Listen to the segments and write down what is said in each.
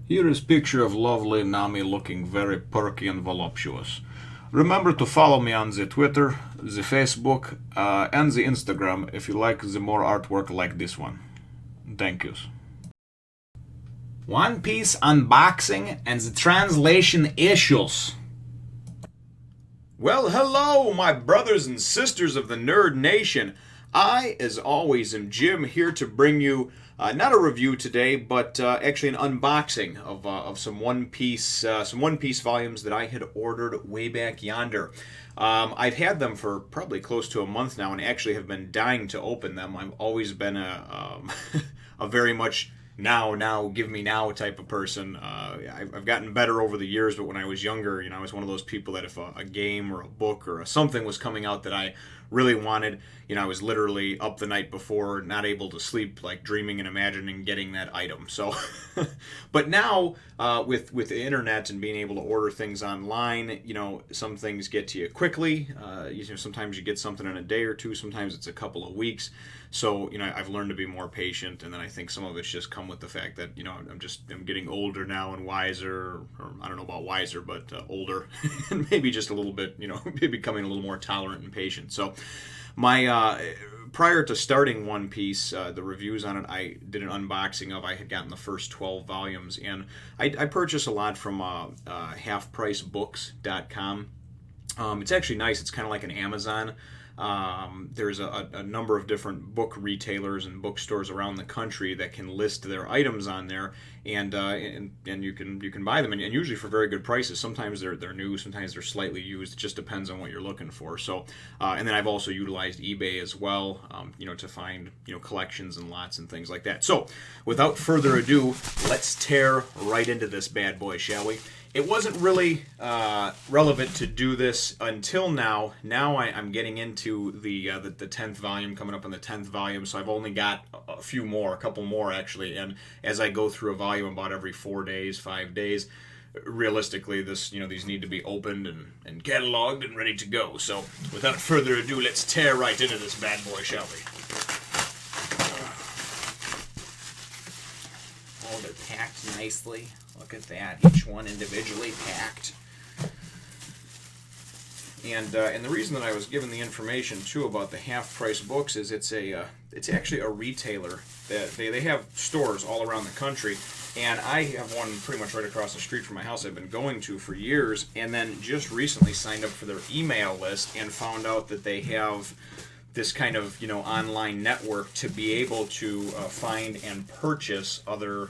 Here is picture of lovely Nami looking very perky and voluptuous. Remember to follow me on the Twitter, the Facebook, and the Instagram if you like the more artwork like this one. Thank yous. One Piece unboxing and the translation issues. Well, hello, my brothers and sisters of the Nerd Nation. I, as always, am Jim, here to bring you not a review today, but actually an unboxing of some One Piece volumes that I had ordered way back yonder. I've had them for probably close to a month now, and actually have been dying to open them. I've always been a very much now, give me now type of person. I've gotten better over the years, but when I was younger, I was one of those people that if a game or a book or something was coming out that I really wanted, I was literally up the night before, not able to sleep, like dreaming and imagining getting that item. So, but now with the internet and being able to order things online, some things get to you quickly. Sometimes you get something in a day or two. Sometimes it's a couple of weeks. So, I've learned to be more patient, and then I think some of it's just come with the fact that, I'm getting older now and wiser, or I don't know about wiser, but older, and maybe just a little bit, maybe becoming a little more tolerant and patient. So, prior to starting One Piece, the reviews on it, I did an unboxing of. I had gotten the first 12 volumes, and I purchased a lot from halfpricebooks.com. It's actually nice. It's kind of like an Amazon. There's a number of different book retailers and bookstores around the country that can list their items on there, and you can buy them, and usually for very good prices. Sometimes they're new, sometimes they're slightly used. It just depends on what you're looking for. So, and then I've also utilized eBay as well, to find collections and lots and things like that. So, without further ado, let's tear right into this bad boy, shall we? It wasn't really relevant to do this until now. Now I'm getting into the 10th volume, coming up on the 10th volume, so I've only got a couple more actually, and as I go through a volume about every 4 days, 5 days, realistically these need to be opened and cataloged and ready to go. So without further ado, let's tear right into this bad boy, shall we? Oh, they're packed nicely. Look at that, each one individually packed. And the reason that I was given the information too about the half price books is it's actually a retailer that they have stores all around the country, and I have one pretty much right across the street from my house I've been going to for years, and then just recently signed up for their email list and found out that they have this kind of online network to be able to find and purchase other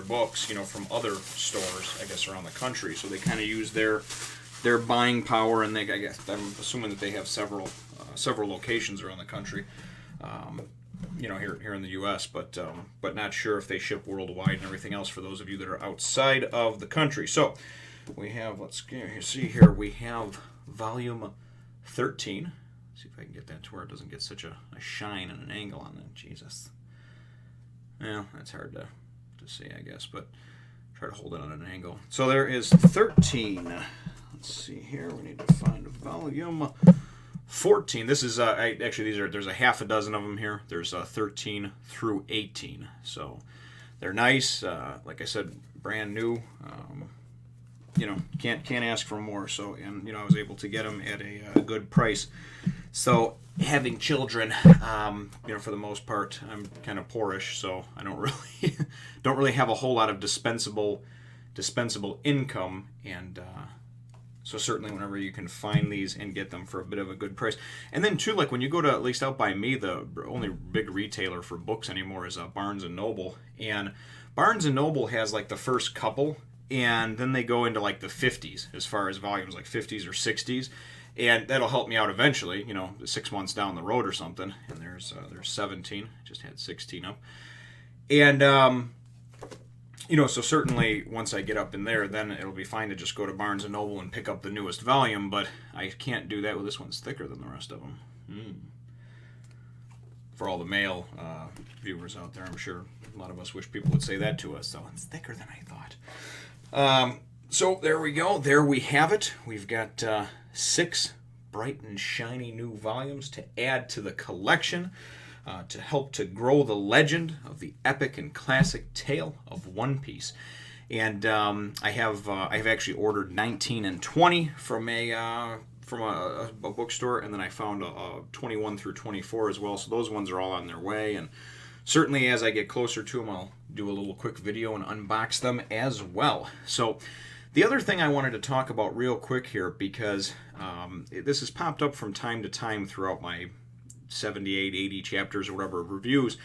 books from other stores, I guess, around the country. So they kind of use their buying power, and I guess I'm assuming that they have several locations around the country, here in the U.S. But not sure if they ship worldwide and everything else for those of you that are outside of the country. So we have, let's see here, we have volume 13. See if I can get that to where it doesn't get such a shine and an angle on that. Jesus. Well, that's hard to see, I guess, but try to hold it on an angle. So there is 13. Let's see here. We need to find volume 14. This is there's a half a dozen of them here. There's 13 through 18. So they're nice. Like I said, brand new. Can't ask for more. So, and I was able to get them at a good price. So, having children, for the most part, I'm kind of poorish, so I don't really have a whole lot of dispensable income, and so certainly whenever you can find these and get them for a bit of a good price. And then too, like when you go to, at least out by me, the only big retailer for books anymore is Barnes and Noble, and Barnes and Noble has like the first couple, and then they go into like the 50s as far as volumes, like 50s or 60s. And that'll help me out eventually, 6 months down the road or something. And there's 17. Just had 16 up. And, so certainly once I get up in there, then it'll be fine to just go to Barnes & Noble and pick up the newest volume. But I can't do that. Well, this one's thicker than the rest of them. For all the male viewers out there, I'm sure a lot of us wish people would say that to us. So it's thicker than I thought. So there we go. There we have it. We've got 6 bright and shiny new volumes to add to the collection, to help to grow the legend of the epic and classic tale of One Piece. And I have actually ordered 19 and 20 from a bookstore, and then I found a 21 through 24 as well. So those ones are all on their way, and certainly as I get closer to them, I'll do a little quick video and unbox them as well. So the other thing I wanted to talk about real quick here, because this has popped up from time to time throughout my 78, 80 chapters or whatever of reviews,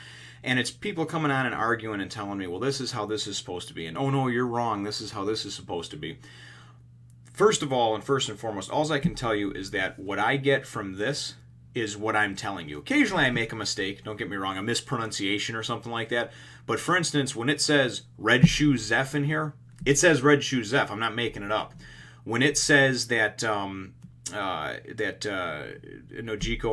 and it's people coming on and arguing and telling me, well, this is how this is supposed to be, and oh no, you're wrong, this is how this is supposed to be. First of all, and first and foremost, all I can tell you is that what I get from this is what I'm telling you. Occasionally I make a mistake, don't get me wrong, a mispronunciation or something like that, but for instance, when it says Red Shoe Zeph in here, it says Red Shoe Zeph, I'm not making it up. When it says that Nojiko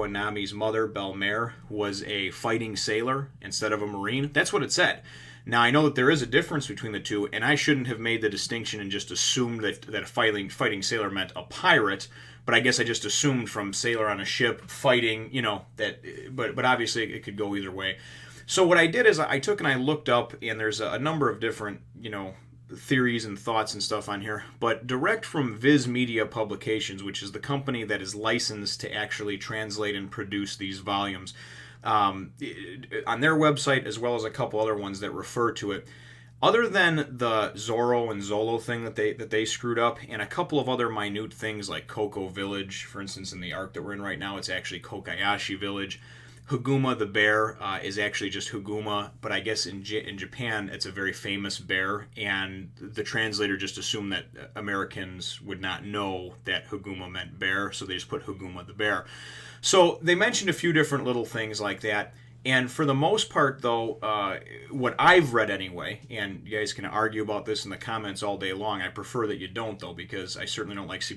and Nami's mother, Belmare, was a fighting sailor instead of a marine, that's what it said. Now, I know that there is a difference between the two, and I shouldn't have made the distinction and just assumed that a fighting sailor meant a pirate, but I guess I just assumed from sailor on a ship fighting, but obviously it could go either way. So what I did is I took and I looked up, and there's a number of different, theories and thoughts and stuff on here, but direct from Viz Media Publications, which is the company that is licensed to actually translate and produce these volumes, on their website, as well as a couple other ones that refer to it, other than the Zorro and Zolo thing that they screwed up, and a couple of other minute things like Koko Village, for instance, in the arc that we're in right now, it's actually Kokayashi Village. Huguma the bear is actually just Huguma, but I guess in Japan it's a very famous bear, and the translator just assumed that Americans would not know that Huguma meant bear, so they just put Huguma the bear. So they mentioned a few different little things like that, and for the most part, though, what I've read anyway, and you guys can argue about this in the comments all day long. I prefer that you don't, though, because I certainly don't like to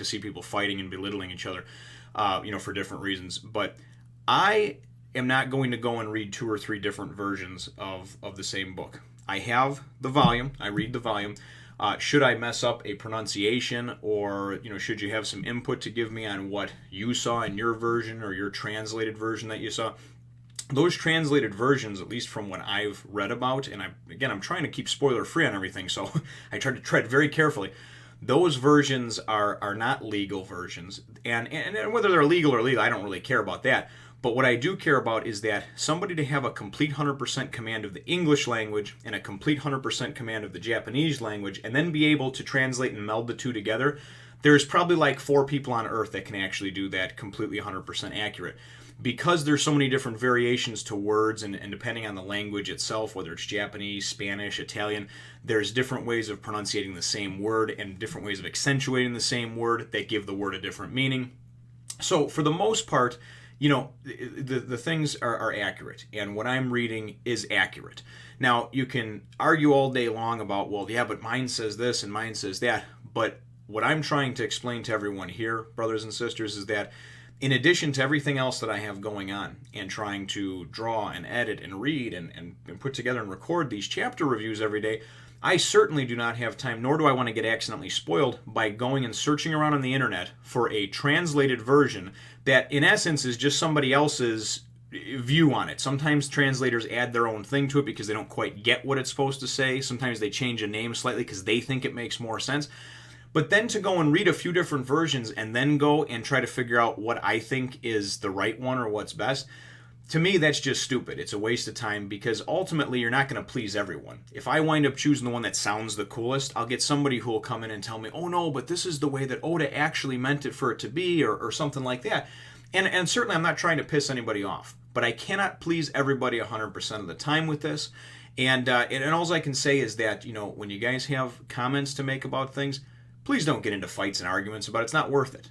see people fighting and belittling each other, for different reasons, but I am not going to go and read 2 or 3 different versions of the same book. I have the volume. I read the volume. Should I mess up a pronunciation, or should you have some input to give me on what you saw in your version or your translated version that you saw? Those translated versions, at least from what I've read about, and I'm trying to keep spoiler free on everything, so I try to tread very carefully. Those versions are not legal versions, and whether they're legal or illegal, I don't really care about that. But what I do care about is that somebody to have a complete 100% command of the English language and a complete 100% command of the Japanese language, and then be able to translate and meld the two together, there's probably like 4 people on Earth that can actually do that completely 100% accurate. Because there's so many different variations to words, and depending on the language itself, whether it's Japanese, Spanish, Italian, there's different ways of pronunciating the same word and different ways of accentuating the same word that give the word a different meaning. So for the most part, the things are accurate, and what I'm reading is accurate. Now, you can argue all day long about, well, yeah, but mine says this and mine says that, but what I'm trying to explain to everyone here, brothers and sisters, is that in addition to everything else that I have going on and trying to draw and edit and read and put together and record these chapter reviews every day, I certainly do not have time, nor do I want to get accidentally spoiled by going and searching around on the internet for a translated version that in essence is just somebody else's view on it. Sometimes translators add their own thing to it because they don't quite get what it's supposed to say. Sometimes they change a name slightly because they think it makes more sense. But then to go and read a few different versions and then go and try to figure out what I think is the right one or what's best, to me, that's just stupid. It's a waste of time because ultimately you're not going to please everyone. If I wind up choosing the one that sounds the coolest, I'll get somebody who will come in and tell me, oh no, but this is the way that Oda actually meant it for it to be, or something like that. And certainly I'm not trying to piss anybody off, but I cannot please everybody 100% of the time with this. And all I can say is that, when you guys have comments to make about things, please don't get into fights and arguments about it. It's not worth it,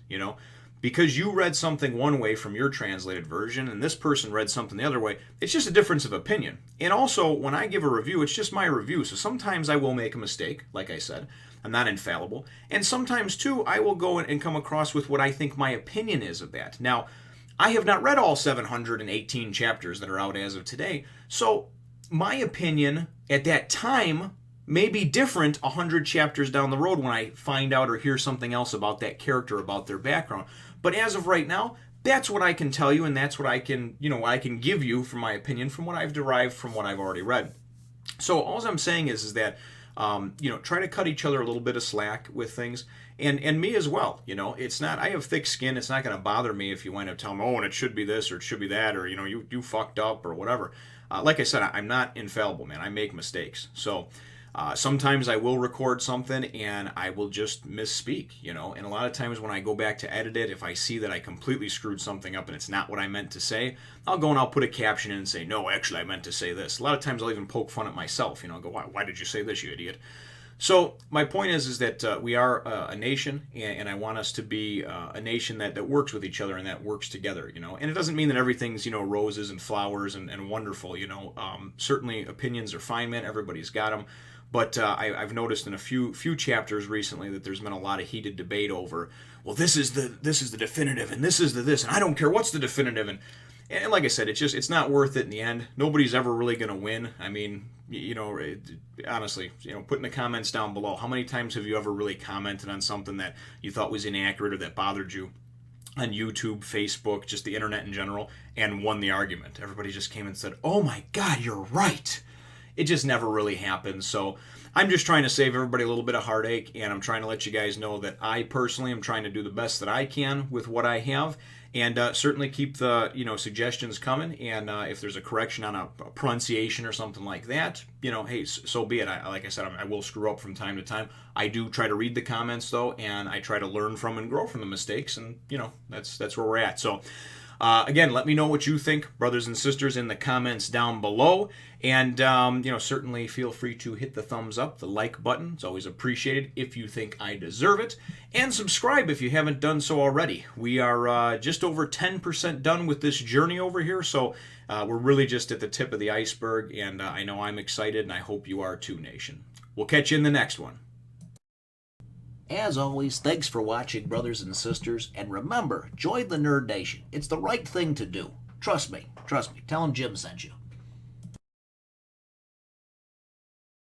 Because you read something one way from your translated version and this person read something the other way, it's just a difference of opinion. And also, when I give a review, it's just my review. So sometimes I will make a mistake, like I said. I'm not infallible. And sometimes, too, I will go and come across with what I think my opinion is of that. Now, I have not read all 718 chapters that are out as of today. So my opinion at that time may be different 100 chapters down the road when I find out or hear something else about that character, about their background. But as of right now, that's what I can tell you, and that's what I can, I can give you from my opinion, from what I've derived from what I've already read. So all I'm saying is that Try to cut each other a little bit of slack with things, and me as well. It's not. I have thick skin. It's not going to bother me if you wind up telling me, oh, and it should be this or it should be that, or you fucked up or whatever. Like I said, I'm not infallible, man. I make mistakes, so. Sometimes I will record something and I will just misspeak, and a lot of times when I go back to edit it, if I see that I completely screwed something up and it's not what I meant to say, I'll go and I'll put a caption in and say, no, actually I meant to say this. A lot of times I'll even poke fun at myself, I'll go, why did you say this, you idiot? So my point is that we are a nation, and I want us to be a nation that works with each other and that works together, and it doesn't mean that everything's, roses and flowers and wonderful, certainly opinions are fine, man, everybody's got them. But I've noticed in a few chapters recently that there's been a lot of heated debate over, well, this is the definitive, and this is the this, and I don't care what's the definitive, and like I said, it's not worth it in the end. Nobody's ever really going to win. I mean, honestly, put in the comments down below, how many times have you ever really commented on something that you thought was inaccurate or that bothered you on YouTube, Facebook, just the internet in general, and won the argument? Everybody just came and said, oh my God, you're right. It just never really happens. So I'm just trying to save everybody a little bit of heartache, and I'm trying to let you guys know that I personally am trying to do the best that I can with what I have, and certainly keep the suggestions coming. And if there's a correction on a pronunciation or something like that, hey, so be it. Like I said, I will screw up from time to time. I do try to read the comments though, and I try to learn from and grow from the mistakes, and that's where we're at. So. Again, let me know what you think, brothers and sisters, in the comments down below. And, certainly feel free to hit the thumbs up, the like button. It's always appreciated if you think I deserve it. And subscribe if you haven't done so already. We are just over 10% done with this journey over here, so we're really just at the tip of the iceberg. And I know I'm excited, and I hope you are too, nation. We'll catch you in the next one. As always, thanks for watching, brothers and sisters, and remember, join the Nerd Nation. It's the right thing to do. Trust me. Tell them Jim sent you.